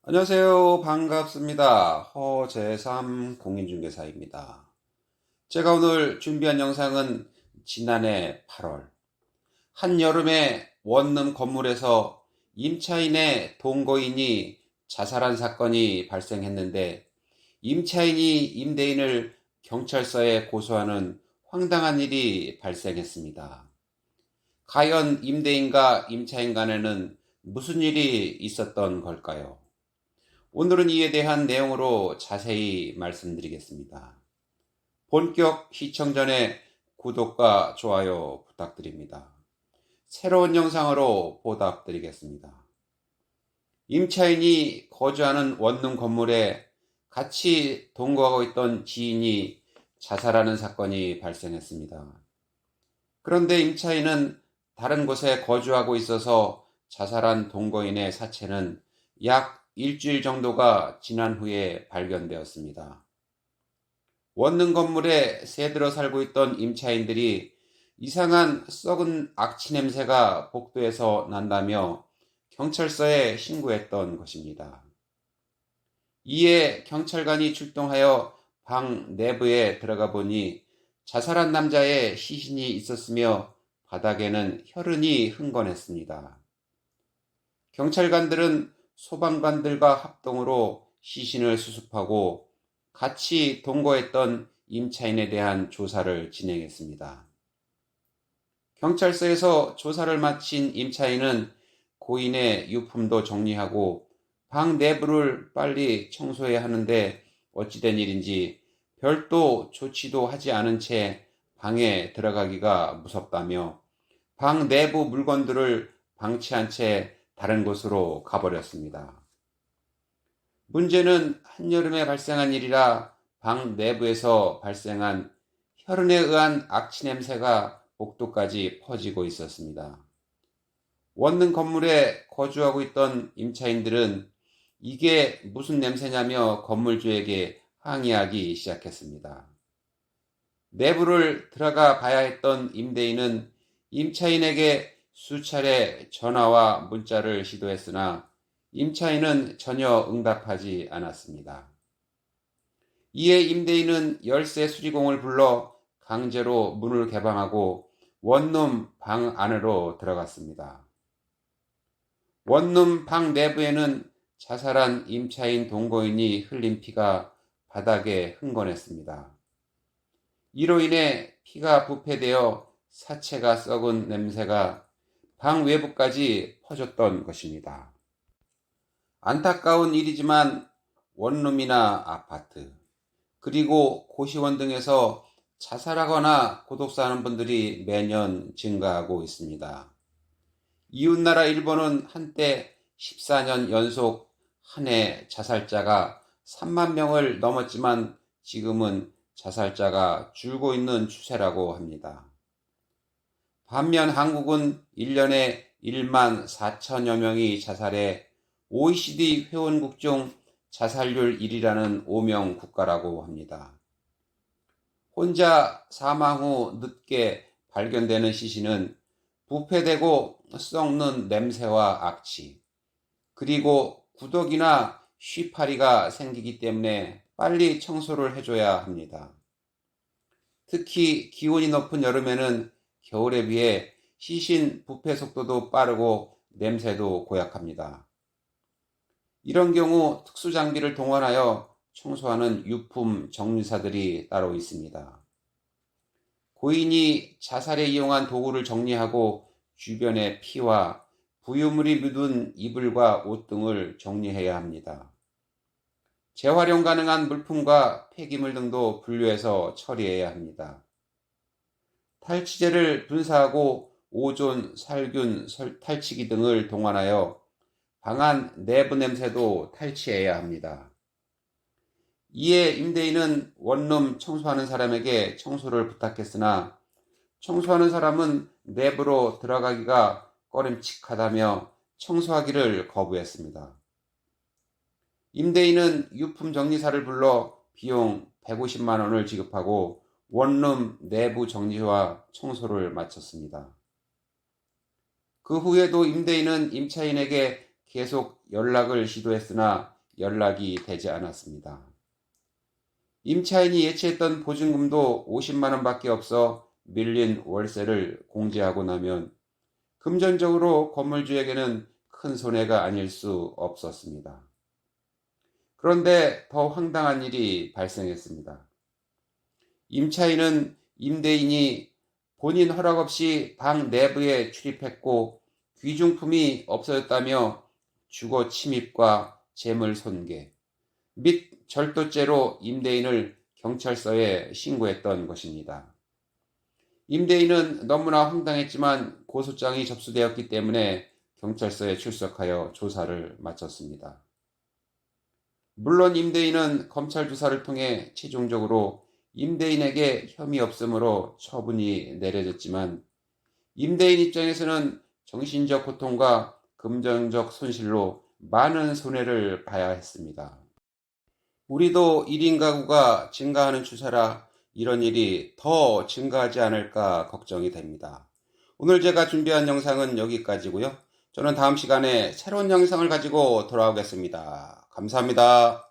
안녕하세요. 반갑습니다. 허재삼 공인중개사입니다. 제가 오늘 준비한 영상은 지난해 8월 한여름에 원룸 건물에서 임차인의 동거인이 자살한 사건이 발생했는데 임차인이 임대인을 경찰서에 고소하는 황당한 일이 발생했습니다. 과연 임대인과 임차인 간에는 무슨 일이 있었던 걸까요? 오늘은 이에 대한 내용으로 자세히 말씀드리겠습니다. 본격 시청 전에 구독과 좋아요 부탁드립니다. 새로운 영상으로 보답드리겠습니다. 임차인이 거주하는 원룸 건물에 같이 동거하고 있던 지인이 자살하는 사건이 발생했습니다. 그런데 임차인은 다른 곳에 거주하고 있어서 자살한 동거인의 사체는 약 일주일 정도가 지난 후에 발견되었습니다. 원룸 건물에 새들어 살고 있던 임차인들이 이상한 썩은 악취 냄새가 복도에서 난다며 경찰서에 신고했던 것입니다. 이에 경찰관이 출동하여 방 내부에 들어가 보니 자살한 남자의 시신이 있었으며 바닥에는 혈흔이 흥건했습니다. 경찰관들은 소방관들과 합동으로 시신을 수습하고 같이 동거했던 임차인에 대한 조사를 진행했습니다. 경찰서에서 조사를 마친 임차인은 고인의 유품도 정리하고 방 내부를 빨리 청소해야 하는데 어찌된 일인지 별도 조치도 하지 않은 채 방에 들어가기가 무섭다며 방 내부 물건들을 방치한 채 다른 곳으로 가버렸습니다. 문제는 한여름에 발생한 일이라 방 내부에서 발생한 혈흔에 의한 악취 냄새가 복도까지 퍼지고 있었습니다. 원룸 건물에 거주하고 있던 임차인들은 이게 무슨 냄새냐며 건물주에게 항의하기 시작했습니다. 내부를 들어가 봐야 했던 임대인은 임차인에게 수차례 전화와 문자를 시도했으나 임차인은 전혀 응답하지 않았습니다. 이에 임대인은 열쇠 수리공을 불러 강제로 문을 개방하고 원룸 방 안으로 들어갔습니다. 원룸 방 내부에는 자살한 임차인 동거인이 흘린 피가 바닥에 흥건했습니다. 이로 인해 피가 부패되어 사체가 썩은 냄새가 방 외부까지 퍼졌던 것입니다. 안타까운 일이지만 원룸이나 아파트, 그리고 고시원 등에서 자살하거나 고독사하는 분들이 매년 증가하고 있습니다. 이웃나라 일본은 한때 14년 연속 한 해 자살자가 3만 명을 넘었지만 지금은 자살자가 줄고 있는 추세라고 합니다. 반면 한국은 1년에 1만 4천여 명이 자살해 OECD 회원국 중 자살률 1위라는 오명 국가라고 합니다. 혼자 사망 후 늦게 발견되는 시신은 부패되고 썩는 냄새와 악취, 그리고 구더기나 쉬파리가 생기기 때문에 빨리 청소를 해줘야 합니다. 특히 기온이 높은 여름에는 겨울에 비해 시신 부패 속도도 빠르고 냄새도 고약합니다. 이런 경우 특수장비를 동원하여 청소하는 유품 정리사들이 따로 있습니다. 고인이 자살에 이용한 도구를 정리하고 주변의 피와 부유물이 묻은 이불과 옷 등을 정리해야 합니다. 재활용 가능한 물품과 폐기물 등도 분류해서 처리해야 합니다. 탈취제를 분사하고 오존, 살균, 탈취기 등을 동원하여 방안 내부 냄새도 탈취해야 합니다. 이에 임대인은 원룸 청소하는 사람에게 청소를 부탁했으나 청소하는 사람은 내부로 들어가기가 꺼림칙하다며 청소하기를 거부했습니다. 임대인은 유품 정리사를 불러 비용 150만 원을 지급하고 원룸 내부 정리와 청소를 마쳤습니다. 그 후에도 임대인은 임차인에게 계속 연락을 시도했으나 연락이 되지 않았습니다. 임차인이 예치했던 보증금도 50만 원밖에 없어 밀린 월세를 공제하고 나면 금전적으로 건물주에게는 큰 손해가 아닐 수 없었습니다. 그런데 더 황당한 일이 발생했습니다. 임차인은 임대인이 본인 허락 없이 방 내부에 출입했고 귀중품이 없어졌다며 주거 침입과 재물 손괴 및 절도죄로 임대인을 경찰서에 신고했던 것입니다. 임대인은 너무나 황당했지만 고소장이 접수되었기 때문에 경찰서에 출석하여 조사를 마쳤습니다. 물론 임대인은 검찰 조사를 통해 최종적으로 임대인에게 혐의 없음으로 처분이 내려졌지만 임대인 입장에서는 정신적 고통과 금전적 손실로 많은 손해를 봐야 했습니다. 우리도 1인 가구가 증가하는 추세라 이런 일이 더 증가하지 않을까 걱정이 됩니다. 오늘 제가 준비한 영상은 여기까지고요. 저는 다음 시간에 새로운 영상을 가지고 돌아오겠습니다. 감사합니다.